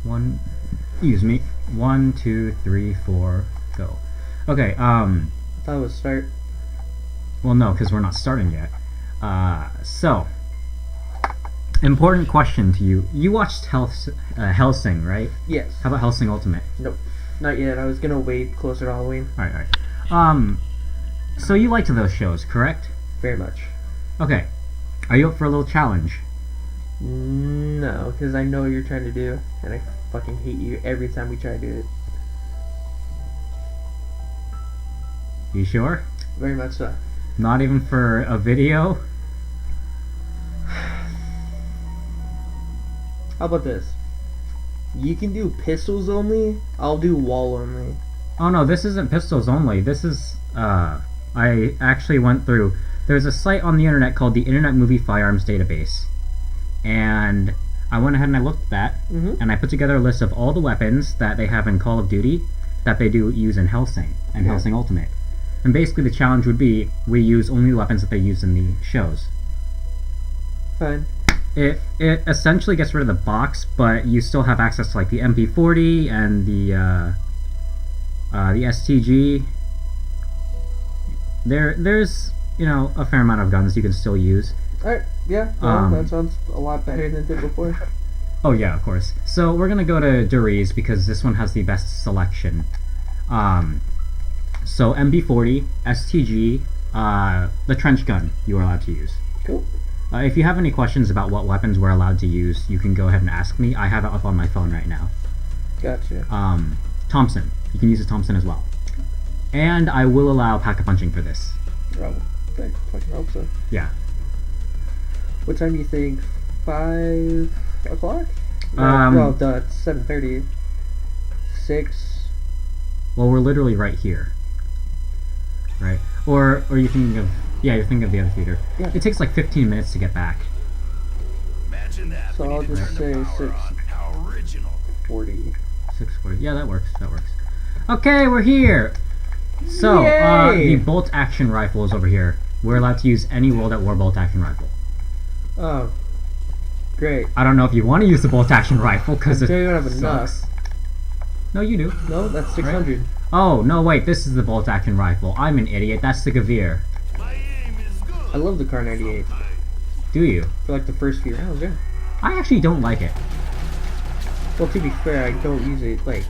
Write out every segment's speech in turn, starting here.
One, excuse me. 1, 2, 3, 4, go. Okay, I thought it was start. well no, because we're not starting yet. So, important question to you. You watched Hellsing, right? Yes. How about Hellsing Ultimate? Nope. Not yet. I was gonna wait closer to Halloween. Alright. So you liked those shows, correct? Very much. Okay. Are you up for a little challenge? No, because I know what you're trying to do, and I fucking hate you every time we try to do it. You sure? Very much so. Not even for a video? How about this? You can do pistols only, I'll do wall only. Oh no, this isn't pistols only. This is, I actually went through. There's a site on the internet called the Internet Movie Firearms Database. And I went ahead and I looked at that, and I put together a list of all the weapons that they have in Call of Duty that they do use in Hellsing and Hellsing Ultimate. And basically the challenge would be, we use only the weapons that they use in the shows. Fine. It essentially gets rid of the box, but you still have access to like the MP40 and the STG. There's a fair amount of guns you can still use. Alright, yeah, well, that sounds a lot better than it did before. Oh yeah, of course. So we're gonna go to Dori's because this one has the best selection. So MP40, STG, the trench gun you are allowed to use. Cool. If you have any questions about what weapons we're allowed to use, you can go ahead and ask me. I have it up on my phone right now. Gotcha. Thompson. You can use a Thompson as well. And I will allow pack-a-punching for this. Oh, I fucking hope so. Yeah. What time do you think? 5 o'clock? Well, it's 7:30. 6. Well, we're literally right here. Right? Or you're thinking of... Yeah, you're thinking of the other theater. Yeah. It takes like 15 minutes to get back. Imagine that. So I'll just say 6:40. 6:40. Yeah, that works. That works. Okay, we're here! So, Yay! the bolt-action rifle is over here. We're allowed to use any World at War bolt-action rifle. Oh. Great. I don't know if you want to use the bolt-action rifle, because it You don't have enough. sucks. No, you do. No, that's 600. Right? Oh, no, wait, this is the bolt-action rifle. I'm an idiot. That's the Gavir. I love the Car 98. Do you? For like the first few rounds, yeah. I actually don't like it. Well, to be fair, I don't use it, like,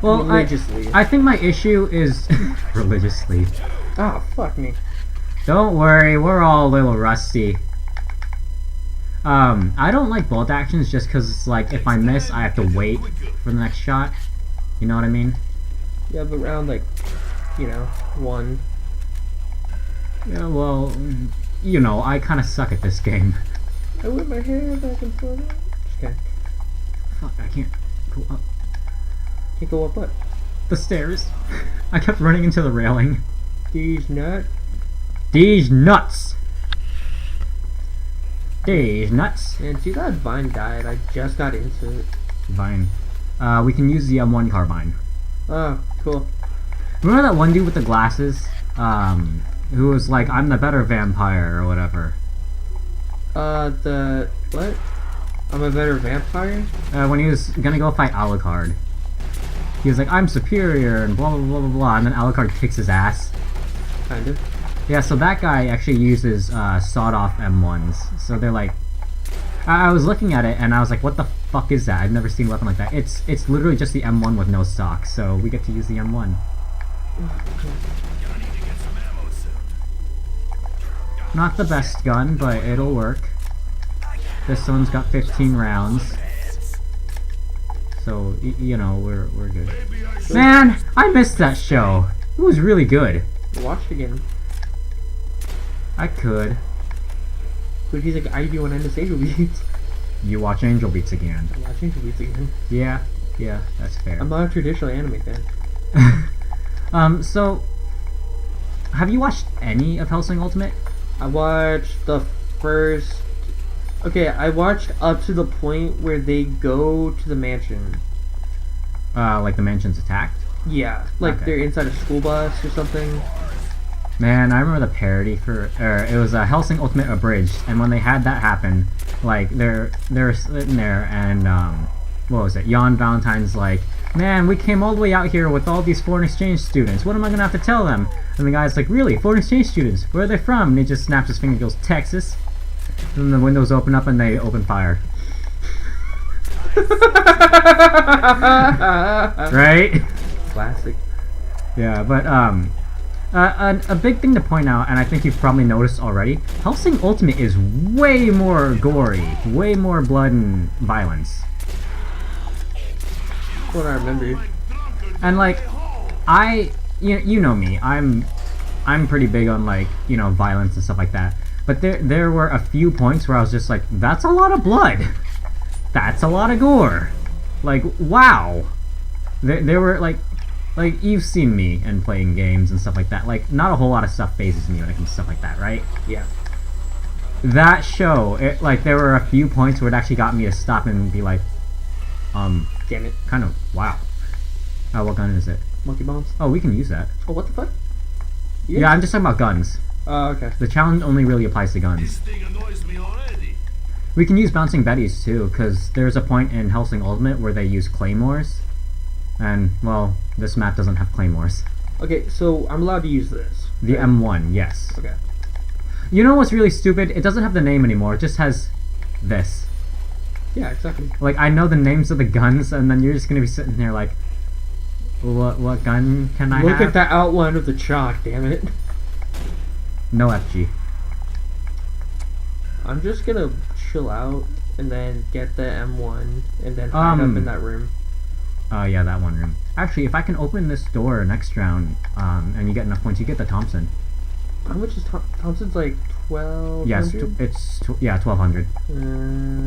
Well, religiously. I think my issue is... religiously. Ah, fuck me. Don't worry, we're all a little rusty. I don't like bolt actions just because it's like, if I miss, I have to wait for the next shot. You know what I mean? Yeah, but round, like, 1. Yeah, well, I kind of suck at this game. I whip my hair back and forth. Just kidding. Fuck, I can't go up Can't go up what? the stairs. I kept running into the railing. These nuts. These nuts! These nuts! Man, see that Vine died. I just got into it. Vine. We can use the M1 carbine. Oh, cool. Remember that one dude with the glasses? Who was like, I'm the better vampire, or whatever. What? I'm a better vampire? When he was gonna go fight Alucard. He was like, I'm superior, and blah blah blah blah blah, and then Alucard kicks his ass. Kinda. Yeah, so that guy actually uses sawed-off M1s. So they're like... I was looking at it, and I was like, what the fuck is that? I've never seen a weapon like that. It's literally just the M1 with no stock, so we get to use the M1. Not the best gun, but it'll work. This one's got 15 rounds. So, we're good. Man, I missed that show. It was really good. Watch it again. I could. But he's like, I do want to end this Angel Beats. You watch Angel Beats again. I watch Angel Beats again. Yeah, that's fair. I'm not a traditional anime fan. So, have you watched any of Hellsing Ultimate? I watched the first... Okay, I watched up to the point where they go to the mansion. Like the mansion's attacked? Yeah, like Okay. they're inside a school bus or something. Man, I remember the parody for... it was Hellsing Ultimate Abridged, and when they had that happen, like, they're sitting there, and, what was it? Jan Valentine's like, man, we came all the way out here with all these foreign exchange students. What am I gonna have to tell them? And the guy's like, really? Foreign exchange students? Where are they from? And he just snaps his finger and goes, Texas. And then the windows open up and they open fire. Right? Classic. Yeah, but a big thing to point out, and I think you've probably noticed already, Hellsing Ultimate is way more gory, way more blood and violence. What I remember. And like, you know me, I'm pretty big on like, you know, violence and stuff like that. But there were a few points where I was just like, that's a lot of blood. That's a lot of gore. Like, wow. There were like you've seen me and playing games and stuff like that. Like, not a whole lot of stuff phases me when it comes to stuff like that, right? Yeah. That show, like, there were a few points where it actually got me to stop and be like, Damn it. kind of, wow. What gun is it? Monkey bombs. Oh, we can use that. Oh, what the fuck? Yeah, I'm just talking about guns. Oh, okay. The challenge only really applies to This guns. thing annoys me already. We can use bouncing betties too, because there's a point in Hellsing Ultimate where they use claymores. And, well, this map doesn't have claymores. Okay, so I'm allowed to use this. The right? M1, yes. Okay. You know what's really stupid? It doesn't have the name anymore, it just has this. Yeah, exactly. Like, I know the names of the guns, and then you're just gonna be sitting there like, what gun can I Look have? at that outline of the chalk, damn it. No FG. I'm just gonna chill out and then get the M1 and then hide up in that room. Yeah, that one room. Actually, if I can open this door next round, and you get enough points, you get the Thompson. How much is Thompson's like 12? Yes, yeah, 1200.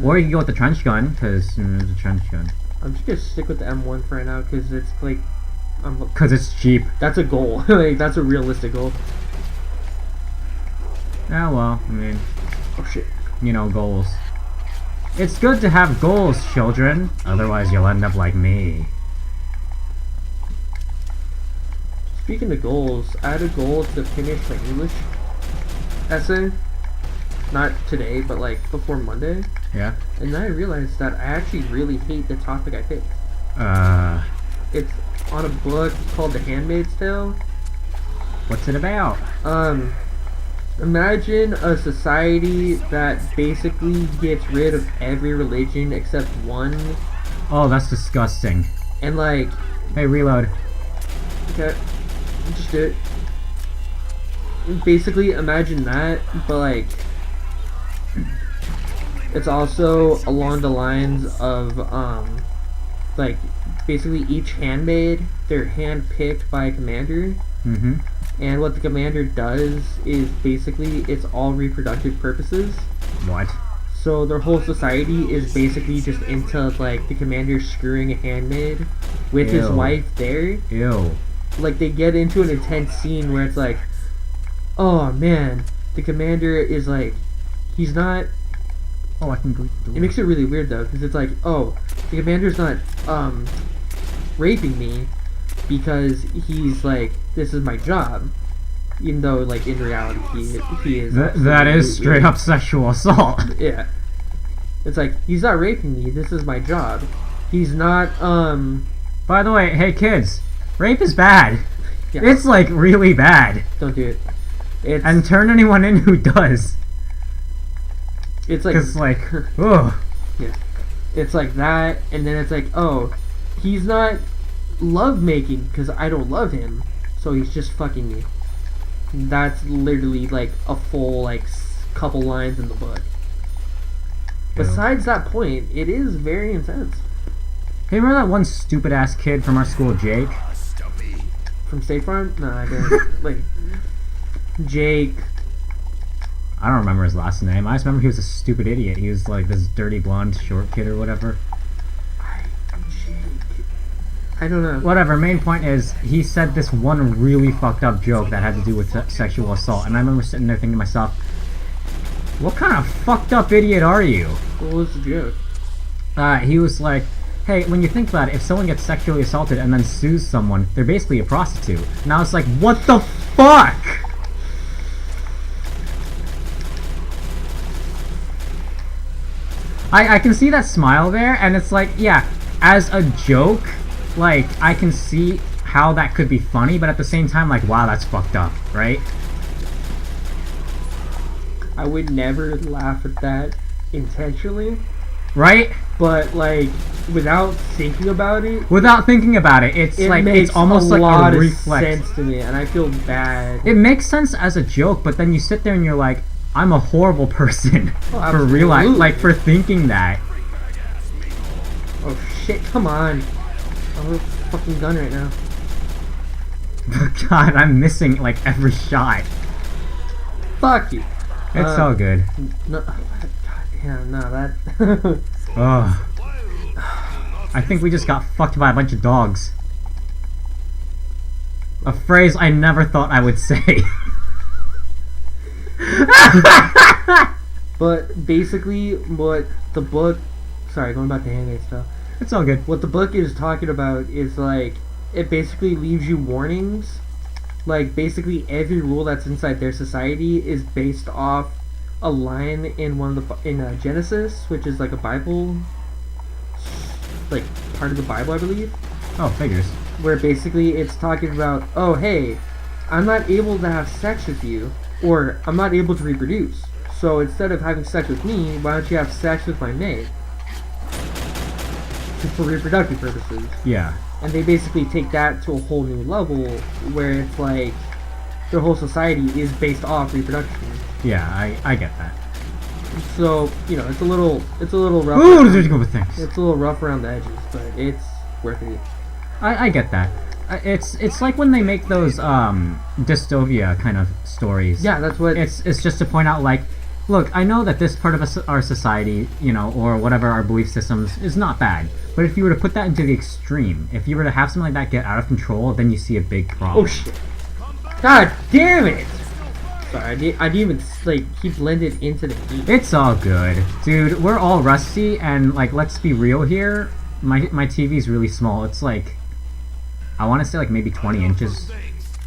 Or you can go with the trench gun, because there's a trench gun. I'm just gonna stick with the M1 for right now because it's like Because it's cheap. that's a goal. Like that's a realistic goal. Yeah, well, I mean, Oh shit. you know, goals. It's good to have goals, children. Otherwise, you'll end up like me. Speaking of goals, I had a goal to finish my English essay. Not today, but like before Monday. Yeah? And then I realized that I actually really hate the topic I picked. It's on a book called The Handmaid's Tale. What's it about? Imagine a society that basically gets rid of every religion except one, Oh, that's disgusting. and like, Hey, reload. okay, just do it. Basically, imagine that, but like, it's also along the lines of, like, basically each handmaid, they're handpicked by a commander. Mm-hmm. And what the commander does is basically it's all reproductive purposes. What? So their whole society is basically just into like the commander screwing a handmaid with his Ew. wife there. Ew. Like they get into an intense scene where it's like, oh man, the commander is like, he's not. Oh, I can go through. It makes it really weird though, because it's like, oh, the commander's not raping me because he's like, this is my job. Even though, like, in reality, he is. That is straight up sexual assault. Yeah. It's like, he's not raping me, this is my job. He's not, By the way, hey kids, rape is bad. yeah, It's like really bad. don't do it. It's, And turn anyone in who does. it's like, Because, like, ugh. yeah. It's like that, and then it's like, oh, he's not love-making because I don't love him, so he's just fucking me. That's literally like a full like couple lines in the book. Ew. Besides that point, it is very intense. Hey, remember that one stupid ass kid from our school, Jake? Stumpy. From State Farm? No, I don't. Like Jake. I don't remember his last name. I just remember he was a stupid idiot. He was like this dirty blonde short kid or whatever. I don't know. Whatever, main point is, he said this one really fucked up joke that had to do with sexual assault, and I remember sitting there thinking to myself, what kind of fucked up idiot are you? What was the joke? He was like, hey, when you think about it, if someone gets sexually assaulted and then sues someone, they're basically a prostitute. And I was like, what the fuck? I can see that smile there, and it's like, yeah, as a joke, like, I can see how that could be funny, but at the same time, like, wow, that's fucked up, right? I would never laugh at that intentionally, Right? but like without thinking about it, Without thinking about it, it's it like, makes it's almost a like lot a of reflex. sense to me, and I feel bad. It makes sense as a joke, but then you sit there and you're like, I'm a horrible person Oh, for realizing, absolutely. like, for thinking that. Oh shit! Come on! I'm with a fucking gun right now. God, I'm missing, like, every shot. Fuck you. It's all good. No, God damn, no that. Ugh. I think we just got fucked by a bunch of dogs. A phrase I never thought I would say. But basically, what the book. Sorry, going back to Handmaid's Tale. It's all good. What the book is talking about is like it basically leaves you warnings. Like basically every rule that's inside their society is based off a line in one of the in Genesis, which is like a Bible, like part of the Bible, I believe, Oh, figures. where basically it's talking about, oh hey, I'm not able to have sex with you, or I'm not able to reproduce. So instead of having sex with me, why don't you have sex with my maid? For reproductive purposes. Yeah. And they basically take that to a whole new level where it's like their whole society is based off reproduction. Yeah, I get that. So, you know, it's a little rough. Ooh, there's good things. It's a little rough around the edges, but it's worth it. I get that. It's like when they make those dystopia kind of stories. Yeah, that's what It's just to point out, like, look, I know that this part of our society, you know, or whatever our belief systems is not bad. But if you were to put that into the extreme, if you were to have something like that get out of control, then you see a big problem. Oh shit. God damn it! Sorry, I didn't even like he blended into the heat. It's all good. Dude, we're all rusty, and, like, let's be real here. My TV's really small. It's like, I want to say, like, maybe 20 inches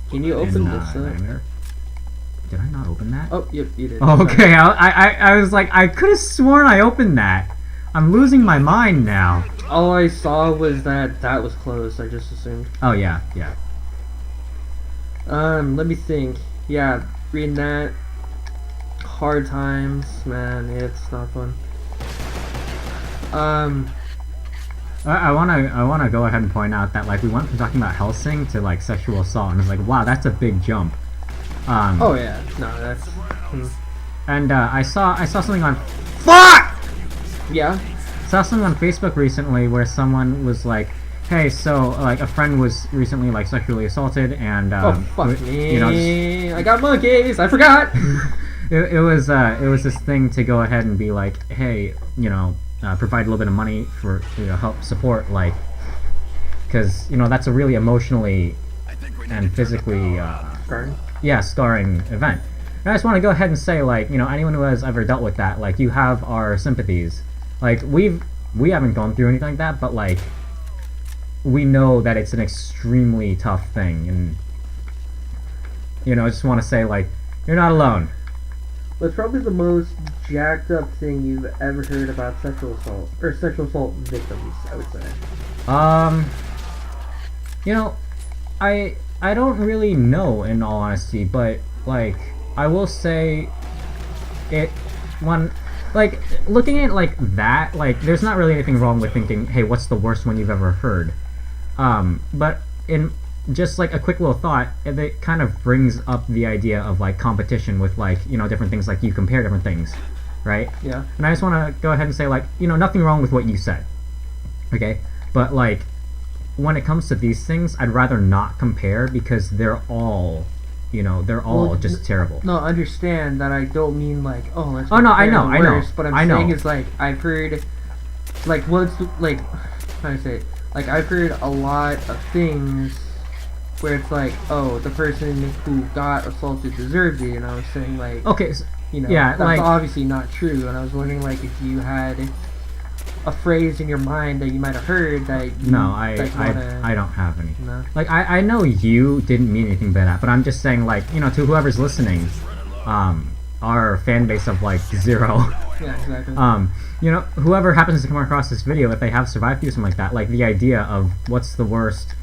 Can you in open this up? diameter. Did I not open that? Oh, yep, you did. Oh, Sorry. okay, I was like, I could have sworn I opened that. I'm losing my mind now. All I saw was that was closed. I just assumed. Oh, yeah, yeah. Let me think. Yeah, reading that. Hard times, man. It's not fun. I wanna go ahead and point out that, like, we went from talking about Helsing to, like, sexual assault, and it's like, wow, that's a big jump. Oh yeah, no, that's. And I saw something on. Fuck! Yeah. Saw something on Facebook recently where someone was like, "Hey, so like a friend was recently like sexually assaulted, and Oh fuck me! you know, just, I got monkeys. I forgot. it was this thing to go ahead and be like, hey, you know, provide a little bit of money for help support, like, because you know that's a really emotionally and physically scarring event. And I just want to go ahead and say, like, you know, anyone who has ever dealt with that, like, you have our sympathies. Like, we haven't gone through anything like that, but, like, we know that it's an extremely tough thing, and, you know, I just want to say, like, you're not alone. What's probably the most jacked up thing you've ever heard about sexual assault or sexual assault victims? I would say. You know, I don't really know, in all honesty, but, like, I will say like, looking at, like, that, like, there's not really anything wrong with thinking, hey, what's the worst one you've ever heard? But in just, like, a quick little thought, it kind of brings up the idea of, like, competition with, like, you know, different things, like, you compare different things, right? Yeah. And I just want to go ahead and say, like, you know, nothing wrong with what you said, okay? But, like, when it comes to these things, I'd rather not compare because they're all... You know, they're all Well, just terrible. No, understand that I don't mean like, oh, let's. Oh, no, I compare know, the I know, worst, But I'm I know. saying is like I've heard, like what's like, how do I say it? Like I've heard a lot of things where it's like, oh, the person who got assaulted deserved it, and I was saying like, Okay, so, you know, yeah, that's like- obviously not true, and I was wondering like if you had a phrase in your mind that you might have heard that you, no, that you wanna, I don't have any. No. Like, I know you didn't mean anything by that, but I'm just saying, like, you know, to whoever's listening, our fan base of like 0. Yeah, exactly. You know, whoever happens to come across this video, if they have survived through something like that, like the idea of what's the worst,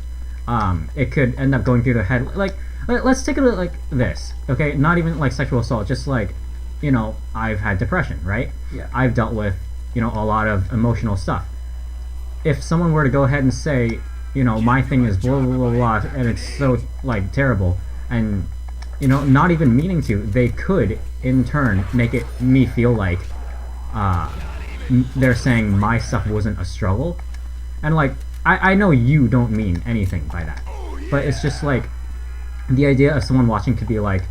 it could end up going through their head. Like, let's take it like this, okay? Not even like sexual assault, just like, you know, I've had depression, right? Yeah. I've dealt with, you know, a lot of emotional stuff. If someone were to go ahead and say, you know, my thing is blah blah blah blah, and it's so like terrible, and you know, not even meaning to, they could in turn make me feel like they're saying my stuff wasn't a struggle, and like I know you don't mean anything by that, but it's just like the idea of someone watching could be like,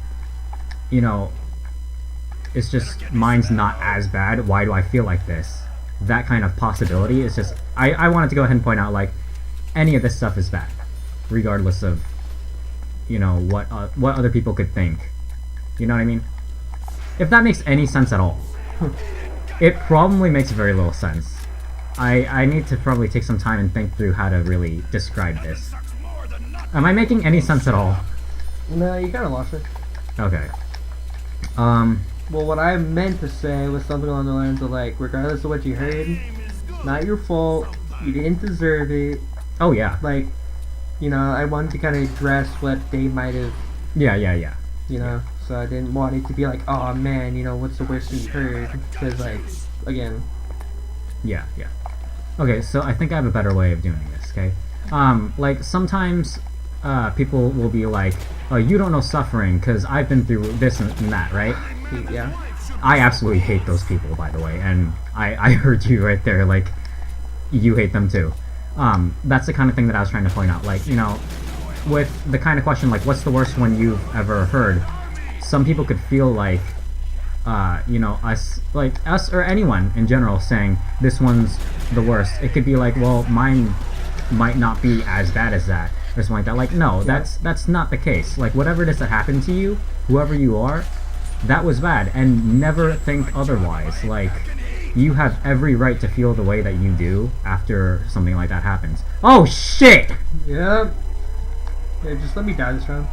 you know, it's just mine's not as bad. Why do I feel like this? That kind of possibility is just I wanted to go ahead and point out like any of this stuff is bad, regardless of, you know, what other people could think. You know what I mean? If that makes any sense at all. It probably makes very little sense. I need to probably take some time and think through how to really describe this. Am I making any sense at all? No, you kind of lost it. Okay. Well, what I meant to say was something along the lines of like, regardless of what you heard, not your fault. You didn't deserve it. Oh yeah. Like, you know, I wanted to kind of address what they might have. Yeah. You know, so I didn't want it to be like, oh man, you know, what's the worst thing you heard? Because like, again. Yeah. Okay, so I think I have a better way of doing this. Okay. Like sometimes people will be like, oh, you don't know suffering because I've been through this and that, right? Yeah. I absolutely hate those people, by the way, and I heard you right there, like, you hate them too. That's the kind of thing that I was trying to point out. Like, you know, with the kind of question, like, what's the worst one you've ever heard? Some people could feel like, you know, us or anyone in general saying, this one's the worst. It could be like, well, mine might not be as bad as that, or something like that. Like, no, that's not the case. Like, whatever it is that happened to you, whoever you are, that was bad, and never think otherwise. Like, you have every right to feel the way that you do after something like that happens. Oh shit! Yeah. Yeah, just let me die this round.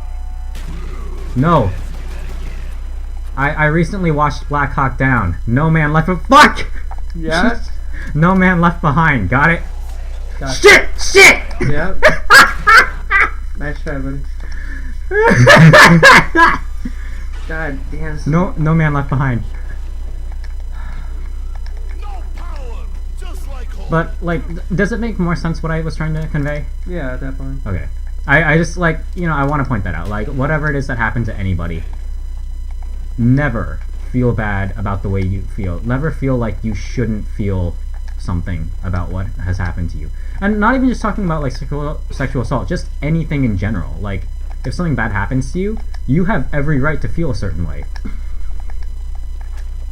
No. I recently watched Black Hawk Down. No Man Left Fuck! Yeah? No Man Left Behind. Got it? Gotcha. Shit! Yeah. Nice try, buddy. God damn. No Man Left Behind. But, like, does it make more sense what I was trying to convey? Yeah, definitely. Okay. I just, like, you know, I want to point that out. Like, whatever it is that happened to anybody, never feel bad about the way you feel. Never feel like you shouldn't feel something about what has happened to you. And not even just talking about, like, sexual assault, just anything in general. Like, if something bad happens to you, you have every right to feel a certain way.